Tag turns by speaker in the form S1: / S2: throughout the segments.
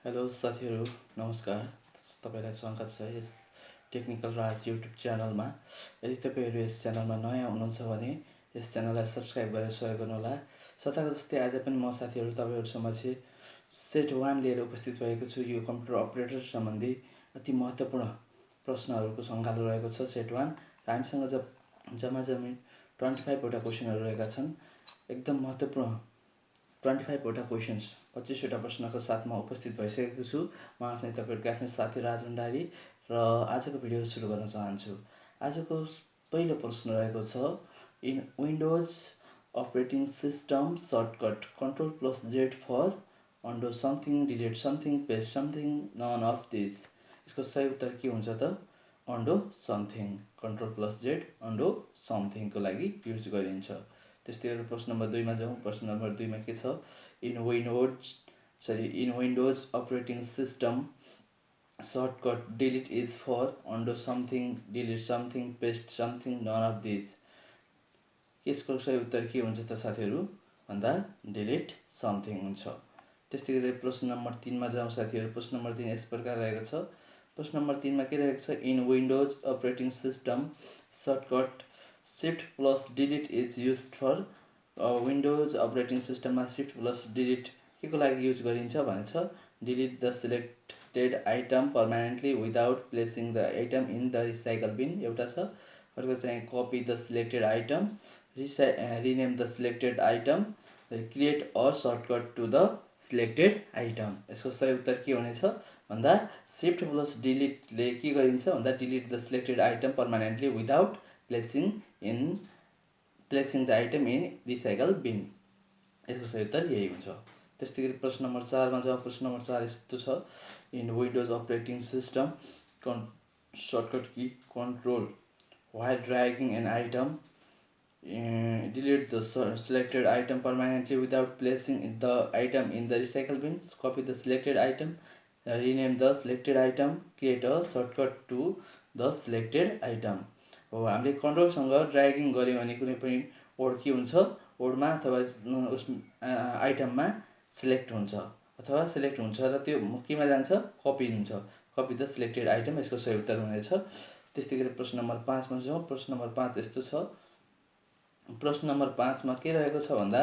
S1: Hello साथीहरू नमस्कार। तपाईलाई स्वागत छ यस टेक्निकल राज युट्युब च्यानलमा। यदि तपाईहरू यस च्यानलमा नयाँ हुनुहुन्छ भने यस च्यानललाई सब्स्क्राइब गरेर सहयोग गर्नुहोला। सदाको जस्तै आज पनि म साथीहरू तपाईहरू समक्ष सेट 1 लिएर उपस्थित भएको छु। यो कम्प्युटर अपरेटर सम्बन्धी अति महत्त्वपूर्ण प्रश्नहरूको सङ्गालो रहेको छ सेट 1। हामीसँग जम्मा 25 वटा क्वेसनहरू रहेका छन्। एकदम महत्त्वपूर्ण 25 वटा क्वेसन्स 25 वटा प्रश्नका साथमा उपस्थित भइसकेको छु। म तपाईँहरूको आफ्नो साथी राज भण्डारी र आजको भिडियो सुरु गर्न चाहन्छु। आजको पहिलो प्रश्न रहेको छ, in windows operating system shortcut Ctrl+Z for undo something, delete something, paste something, none of this. यसको सही उत्तर के हुन्छ त? अन्डो समथिङ। Ctrl+Z अन्डो समथिङको लागि युज गरिन्छ। त्यस्तै गरेर प्रश्न नम्बर 2 मा जाउँ। प्रश्न नम्बर 2 मा के छ? In windows operating system shortcut delete is for undo something, delete something, paste something, none of these. यसको सही उत्तर के हुन्छ त साथीहरू? भन्दा डिलिट समथिङ हुन्छ। त्यस्तै गरी प्रश्न नम्बर 3 मा जाउँ साथीहरू। प्रश्न नम्बर 3 यस प्रकार रहेको छ। प्रश्न नम्बर 3 मा के रहेको छ? In windows operating system shortcut Shift+Delete is used for. Windows operating सिस्टममा Shift+Delete के को लागि युज गरिन्छ भनेछ? Delete the selected item permanently without placing the item in the recycle bin एउटा छ। अर्को चाहिँ copy the selected item, rename the selected item, create a shortcut to the selected item. यसको सही उत्तर के हुनेछ भन्दा Shift+Delete के गरिन्छ भन्दा delete the selected item permanently without placing the item in recycle bin. यसको सही उत्तर यही हुन्छ। त्यस्तै गरी प्रश्न नम्बर 4 मा जाउँ। प्रश्न नम्बर 4 यस्तो छ, in windows operating system shortcut key control while dragging an item, delete the selected item permanently without placing the item in the recycle bin, copy the selected item, rename the selected item, create a shortcut to the selected item। हो, हामीले कन्ट्रोलसँग ड्र्यागिङ गऱ्यौँ भने कुनै पनि word के हुन्छ? वर्डमा अथवा उस आइटममा सिलेक्ट हुन्छ अथवा सिलेक्ट हुन्छ र त्यो केमा जान्छ? कपी हुन्छ। कपी द सिलेक्टेड आइटम यसको सही उत्तर हुनेछ। त्यस्तै गरी प्रश्न नम्बर 5 मा जाउँ। प्रश्न नम्बर 5 यस्तो छ। प्रश्न नम्बर 5 मा के रहेको छ भन्दा,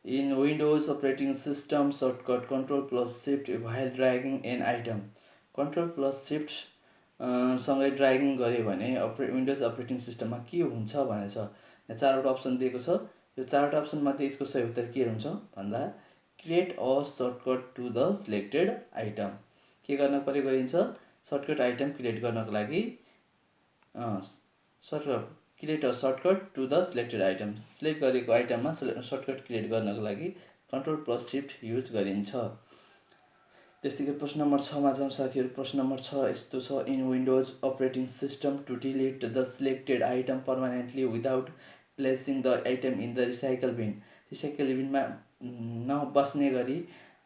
S1: in windows operating system shortcut Ctrl+Shift while dragging an item। Ctrl+Shift सँगै ड्र्यागिङ गऱ्यो भने विन्डोज अपरेटिङ सिस्टममा के हुन्छ भनेछ। यहाँ 4वटा अप्सन दिएको छ। यो 4वटा अप्सनमध्ये यसको सही उत्तर के हुन्छ भन्दा create a shortcut to the selected item. के गर्न पर्यो गरिन्छ? सर्टकट आइटम क्रिएट गर्नको लागि create a shortcut to the selected item. Select गरेको आइटममा सर्टकट क्रिएट गर्नको लागि Ctrl+Shift युज गरिन्छ। त्यस्तै गरी प्रश्न नम्बर 6 मा जाउँ साथीहरू। प्रश्न नम्बर 6 यस्तो छ, in windows operating system to delete the selected item permanently without placing the item in the recycle bin. Recycle बिनमा नबस्ने गरी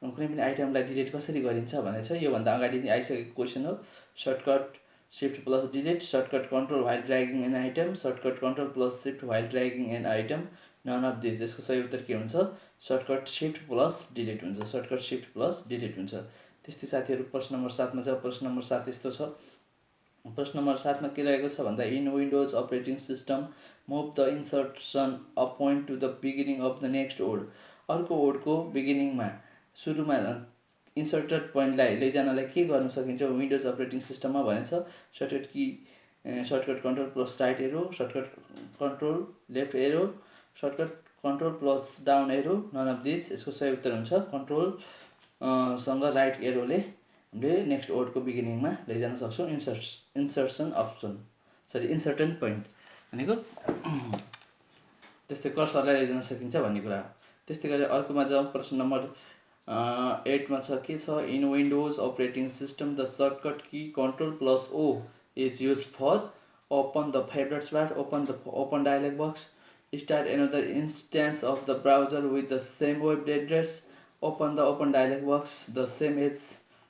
S1: कुनै पनि आइटमलाई डिलिट कसरी गरिन्छ भनेछ। योभन्दा अगाडि आइसकेको क्वेसन हो। Shortcut Shift+Delete, shortcut control while dragging an item, shortcut Ctrl+Shift while dragging an item, none of this. यसको सही उत्तर के हुन्छ? सर्टकट Shift+Delete हुन्छ। सर्टकट Shift+Delete हुन्छ। त्यस्तै साथीहरू प्रश्न नम्बर 7 मा जाउँ। प्रश्न नम्बर 7 यस्तो छ। प्रश्न नम्बर 7 मा के रहेको छ भन्दा, in windows operating system move the insertion a point to the beginning of the next word. अर्को वर्डको बिगिनिङमा सुरुमा इन्सर्टेड पोइन्टलाई लैजानलाई के गर्न सकिन्छ विन्डोज अपरेटिङ सिस्टममा भनेछ? Shortcut control right arrow, shortcut control left arrow, shortcut control down arrow, none of this. यसको सही उत्तर हुन्छ कन्ट्रोल सँग राइट एरोले हामीले नेक्स्ट वर्डको बिगिनिङमा लैजान सक्छौँ। इन्सर्सन इन्सर्टेड पोइन्ट भनेको त्यस्तै कर्सरलाई लैजान सकिन्छ भन्ने कुरा हो। त्यस्तै गरी अर्कोमा जाउँ। प्रश्न नम्बर 8 मा छ, के छ? In windows operating system the shortcut key Ctrl+O is use for open the favourites bar, open dialog box, start another instance of the browser with the same web address, open the open dialog box the same as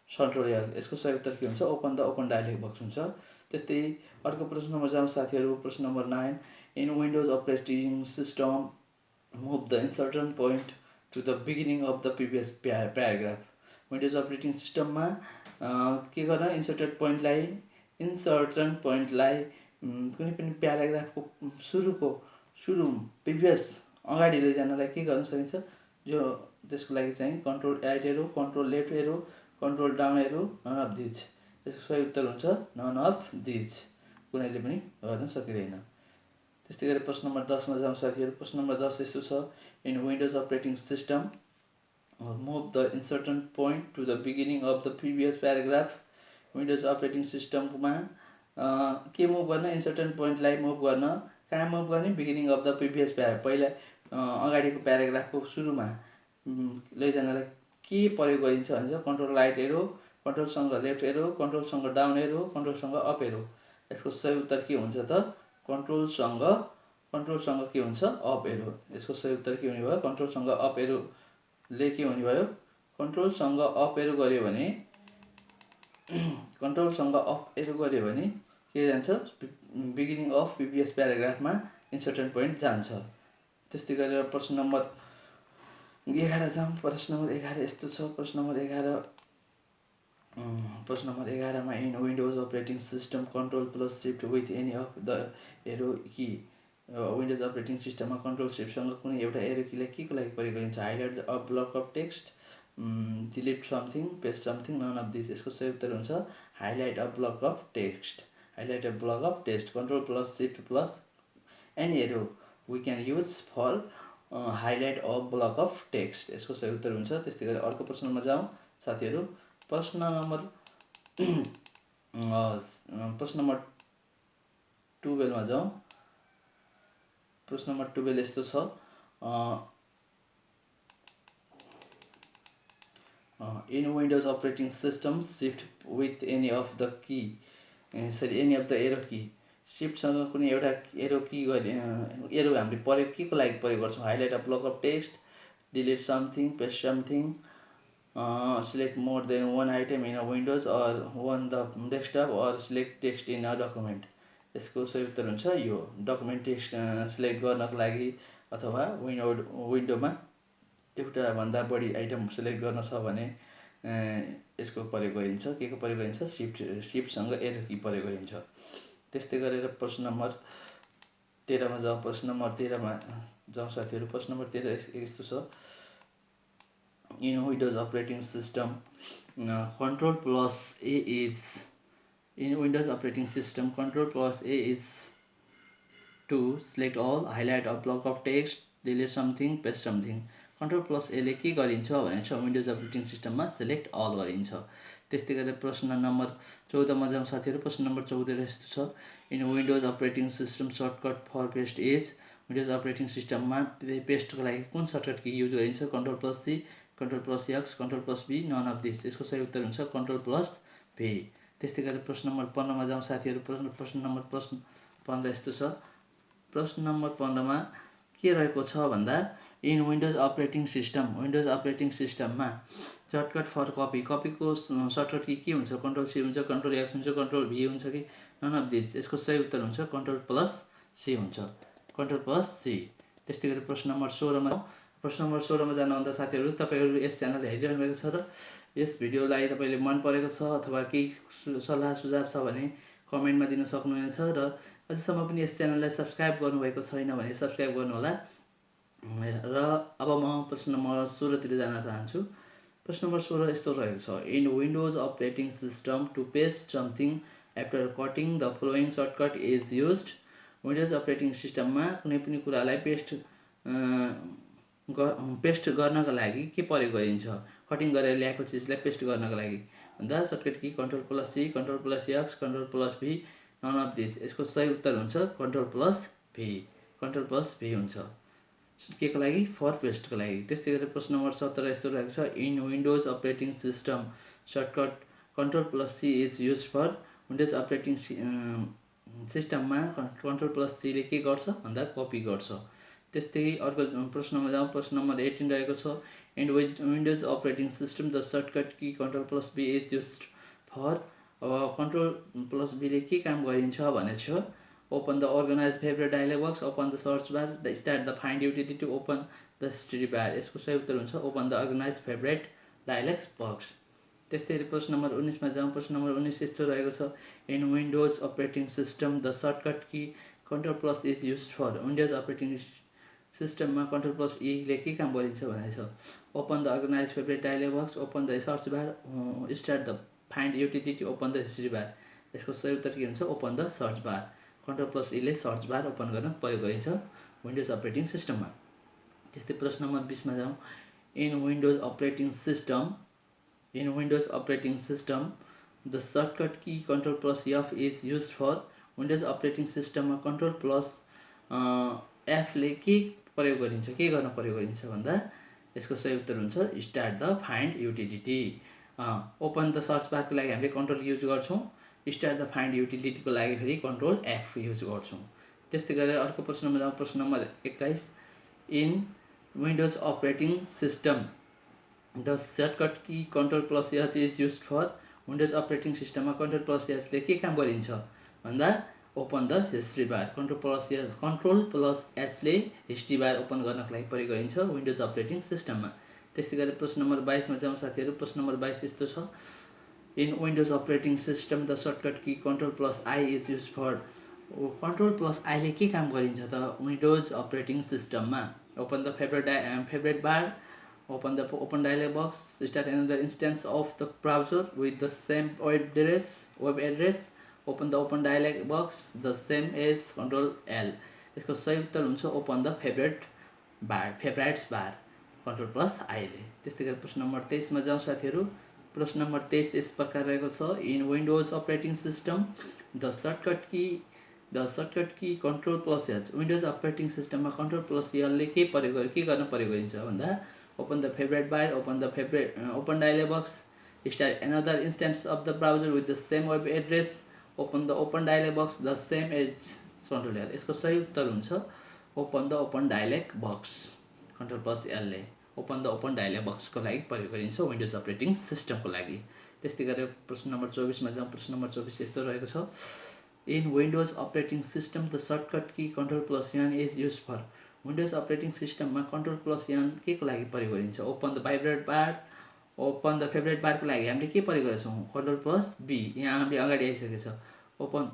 S1: tutorial. यसको सही उत्तर के हुन्छ? Open the open dialog box हुन्छ। त्यस्तै अर्को प्रश्नमा जाउँ साथीहरू। प्रश्न number 9, in windows operating system move the insertion point to the beginning of the previous paragraph। Windows operating सिस्टममा के गर्न इन्सर्टेड पोइन्टलाई कुनै पनि प्याराग्राफको सुरु प्रिभियस अगाडि लैजानलाई के गर्न सकिन्छ, जो त्यसको लागि चाहिँ control right arrow, control left arrow, control down arrow, none of these. त्यसको सही उत्तर हुन्छ नन अफ दिज, कुनैले पनि गर्न सकिँदैन। त्यस्तै गरी प्रश्न नम्बर 10 मा जाउँ साथीहरू। प्रश्न नम्बर 10 यस्तो छ, in windows operating system move the inserted point to the beginning of the previous paragraph. Windows operating सिस्टममा के मुभ गर्न, इन्सर्टेड पोइन्टलाई मुभ गर्न, कहाँ मुभ गर्ने, beginning of the previous paragraph, पहिला अगाडिको प्याराग्राफको सुरुमा लैजानलाई के प्रयोग गरिन्छ भन्छ, कन्ट्रोल राइट एरो, कन्ट्रोलसँग लेफ्ट एरो, कन्ट्रोलसँग डाउन एरो, कन्ट्रोलसँग अप एरो। यसको सही उत्तर के हुन्छ त, कन्ट्रोलसँग के हुन्छ, अप एरो। यसको सही उत्तर के हुने भयो, कन्ट्रोलसँग अप एरोले के हुने भयो, कन्ट्रोलसँग अप एरो गऱ्यो भने के जान्छ, बिगिनिङ अफ प्रिभियस प्याराग्राफमा इन्सर्टेड पोइन्ट जान्छ। त्यस्तै गरेर प्रश्न नम्बर 11 जाउँ। प्रश्न नम्बर 11 यस्तो छ, प्रश्न नम्बर 11 मा in windows operating system control plus shift with any of the arrow key. Windows operating सिस्टममा कन्ट्रोल सिफ्टसँग कुनै एउटा एरो कीलाई के को लागि प्रयोग गरिन्छ, highlight a block of text, delete something, paste something, none of this. यसको सही उत्तर हुन्छ highlight a block of text. Highlight a block of text, control plus shift plus any arrow we can use for highlight a block of text. यसको सही उत्तर हुन्छ। त्यस्तै गरी अर्को प्रश्नमा जाउँ साथीहरू। प्रश्न नम्बर 12 मा जाउँ। प्रश्न नम्बर 12 यस्तो छ, in windows operating system shift with any of the key, any of the arrow key. सिफ्टसँग कुनै एउटा एरो की एरो हामीले प्रयोग के को लागि प्रयोग गर्छौँ, highlight a block of text, delete something, paste something, select more than one item in a Windows or on the desktop or select text in a document. यसको सही उत्तर हुन्छ यो डकुमेन्ट टेक्स्ट सिलेक्ट गर्नको लागि, अथवा विन्डोमा एउटा भन्दा बढी आइटम सिलेक्ट गर्न छ भने यसको प्रयोग गरिन्छ। के को प्रयोग गरिन्छ, सिफ्टसँग एरो की प्रयोग गरिन्छ। त्यस्तै गरेर प्रश्न नम्बर 13 मा जाउँ। प्रश्न नम्बर 13 मा जाउँ साथीहरू। प्रश्न नम्बर 13 यस्तो छ, in windows operating system control plus A is, in windows operating system control plus A is to select all, highlight a block of text, delete something, paste something. Control plus एले के गरिन्छ भने छ, Windows operating सिस्टममा select all गरिन्छ। त्यस्तै गरेर प्रश्न नम्बर 14 मा जाउँ साथीहरू। प्रश्न नम्बर 14 यस्तो छ, in windows operating system shortcut for paste is. Windows operating सिस्टममा पेस्टको लागि कुन सर्टकट की युज गरिन्छ, control plus C, control plus X, control plus B, none of this. यसको सही उत्तर हुन्छ कन्ट्रोल प्लस भी। त्यस्तै गरेर प्रश्न नम्बर 15 मा जाउँ साथीहरू। प्रश्न नम्बर 15 यस्तो छ। प्रश्न नम्बर 15 मा के रहेको छ भन्दा, इन विन्डोज अपरेटिङ सिस्टममा सर्टकट फर कपीको सर्टकट की के हुन्छ, कन्ट्रोल सी हुन्छ, कन्ट्रोल एक्स हुन्छ, कन्ट्रोल भी हुन्छ कि नन अफ दिस। यसको सही उत्तर हुन्छ कन्ट्रोल प्लस सी हुन्छ, कन्ट्रोल प्लस सी। त्यस्तै गरी प्रश्न नम्बर 16 मा जानुभन्दा साथीहरू तपाईँहरू यस च्यानल हेरिरहनु भएको छ र यस भिडियोलाई तपाईँले मन परेको छ अथवा केही सल्लाह सुझाव छ भने कमेन्टमा दिन सक्नुहुनेछ, र अझसम्म पनि यस च्यानललाई सब्सक्राइब गर्नुभएको छैन भने सब्सक्राइब गर्नुहोला। र अब म प्रश्न नम्बर 16 तिर जान चाहन्छु। प्रश्न नम्बर 16 यस्तो रहेको छ, in windows operating system to paste something after cutting the following shortcut is used. Windows operating सिस्टममा कुनै पनि कुरालाई पेस्ट गर्नका लागि के प्रयोग गरिन्छ, कटिङ गरेर ल्याएको चिजलाई पेस्ट गर्नका लागि भन्दा shortcut key control plus C, control plus X, control plus V, none of this. यसको सही उत्तर हुन्छ control plus V, control plus V हुन्छ के को लागि, फर पेस्टको लागि। त्यस्तै गरेर प्रश्न नम्बर 17 यस्तो रहेको छ, in windows operating system shortcut control plus C is use for. Windows operating सिस्टममा कन्ट्रोल प्लस सीले के गर्छ भन्दा कपी गर्छ। त्यस्तै अर्को प्रश्नमा जाउँ। प्रश्न नम्बर 18 रहेको छ, in windows operating system the shortcut key control plus B is use for. अब कन्ट्रोल प्लस बीले के काम गरिन्छ भने छ, open the organize favourite dialog box, open the search bar, start the find utility, open the history bar. यसको सही उत्तर हुन्छ open the organize favourite dialect box. त्यस्तै गरी प्रश्न नम्बर 19 मा जाउँ। प्रश्न नम्बर 19 यस्तो रहेको छ, in windows operating system the shortcut key Ctrl+ is used for. Windows operating सिस्टममा Ctrl+E ले के काम गरिन्छ भनेको छ। Open the organize favourite dialog box, open the search bar, start the find utility, open the history bar. यसको सही उत्तर के हुन्छ? Open the search bar. Ctrl+E ले सर्च बार ओपन गर्न प्रयोग गरिन्छ विन्डोज अपरेटिङ सिस्टममा। त्यस्तै प्रश्न नम्बर 20 मा जाउँ। In windows operating system the shortcut key Ctrl+F is used for. Windows operating सिस्टममा Ctrl+F ले के प्रयोग गरिन्छ, के गर्न प्रयोग गरिन्छ भन्दा यसको सही उत्तर हुन्छ start the find utility. Open the search बारको लागि हामीले कन्ट्रोल युज गर्छौँ, स्टार्ट द फाइन्ड युटिलिटीको लागि फेरि Ctrl+F युज गर्छौँ। त्यस्तै गरेर अर्को प्रश्नमा जाउँ। प्रश्न number 21, in windows operating system the shortcut key Ctrl+H is used for. Windows operating सिस्टममा Ctrl+H ले के काम गरिन्छ भन्दा open the history bar. Ctrl+H ले हिस्ट्री बार ओपन गर्नको लागि प्रयोग गरिन्छ विन्डोज अपरेटिङ सिस्टममा। त्यस्तै गरेर प्रश्न नम्बर 22 मा जाउँ साथीहरू। प्रश्न नम्बर 22 यस्तो छ, in windows operating system the shortcut key Ctrl+I is use for. Ctrl+I ले के काम गरिन्छ त विन्डोज अपरेटिङ सिस्टममा? Open the favourite bar, open dialog box, start another instance of the browser with the same web address, open the open dialog box the same as Ctrl+L। यसको सही उत्तर हुन्छ open the favourites bar Ctrl+I ले। त्यस्तै गरी प्रश्न number 23 मा जाउँ साथीहरू। प्रश्न नम्बर 23 यस प्रकार रहेको छ, in windows operating system the shortcut key Ctrl+H। Windows operating सिस्टममा Ctrl+L ले के गर्न प्रयोग गरिन्छ भन्दा open the favorite bar, open dialog box, start another instance of the browser with the same web address, open the open dialog box the same as Ctrl+L। यसको सही उत्तर हुन्छ open the open dialog box Ctrl+L ले open the open dialog बक्सको लागि प्रयोग गरिन्छ windows operating सिस्टमको लागि। त्यस्तै गरेर प्रश्न नम्बर 24 मा जाउँ। प्रश्न नम्बर 24 यस्तो रहेको छ, in windows operating system the shortcut key Ctrl+N is use for. Windows operating सिस्टममा Ctrl+N के को लागि प्रयोग गरिन्छ? ओपन द फेभरेट बारको लागि हामीले के प्रयोग गर्छौँ? Ctrl+B। यहाँ हामीले अगाडि आइसकेको छ। ओपन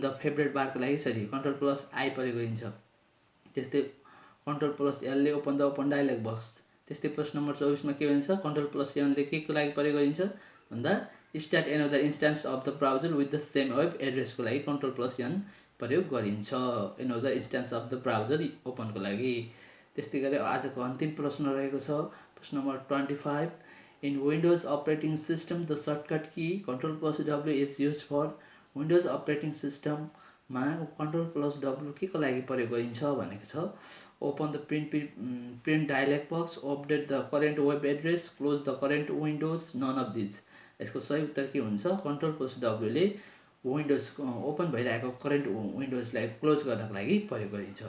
S1: द फेभरेट बारको लागि Ctrl+I प्रयोग गरिन्छ। त्यस्तै Ctrl+L ले open the open dialog box. त्यस्तै प्रश्न नम्बर 24 मा के भन्छ? Ctrl+N ले के को लागि प्रयोग गरिन्छ भन्दा start another instance of the browser with the same web एड्रेसको लागि Ctrl+N प्रयोग गरिन्छ another instance of the browser ओपनको लागि। त्यस्तै गरेर आजको अन्तिम प्रश्न रहेको छ, प्रश्न number 25, in windows operating system the shortcut key Ctrl+W is use for. Windows operating सिस्टममा Ctrl+W के को लागि प्रयोग गरिन्छ भनेको छ। Open the print dialog box, update the current web address, close the current windows, none of these. यसको सही उत्तर के हुन्छ? Ctrl+W ले विन्डोज ओपन भइरहेको करेन्ट विन्डोजलाई क्लोज गर्नको लागि प्रयोग गरिन्छ।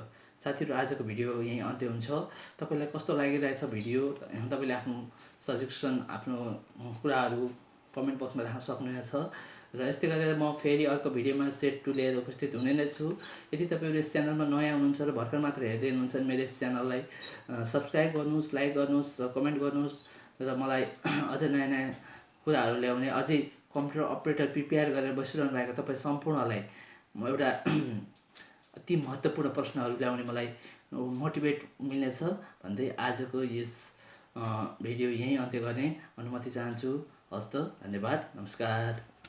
S1: साथीहरू आजको भिडियो यही अन्त्य हुन्छ। तपाईँलाई कस्तो लागिरहेछ भिडियो? तपाईँले आफ्नो सजेसन, आफ्नो कुराहरू कमेन्ट बक्समा राख्न सक्नुहुनेछ। र यस्तै गरेर म फेरि अर्को भिडियोमा सेट 2 लिएर उपस्थित हुने नै छु। यदि तपाईँहरू यस च्यानलमा नयाँ हुनुहुन्छ र भर्खर मात्र हेर्दै हुनुहुन्छ भने मेरो यस च्यानललाई सब्सक्राइब गर्नुहोस्, लाइक गर्नुहोस् र कमेन्ट गर्नुहोस् र मलाई अझ नयाँ नयाँ कुराहरू ल्याउने, अझै कम्प्युटर अपरेटर प्रिपेयर गरेर बसिरहनु भएको तपाईँ सम्पूर्णलाई म एउटा अति महत्त्वपूर्ण प्रश्नहरू ल्याउने मलाई मोटिभेट मिल्नेछ भन्दै आजको यस भिडियो यहीँ अन्त्य गर्ने अनुमति चाहन्छु। हस्त, धन्यवाद, नमस्कार।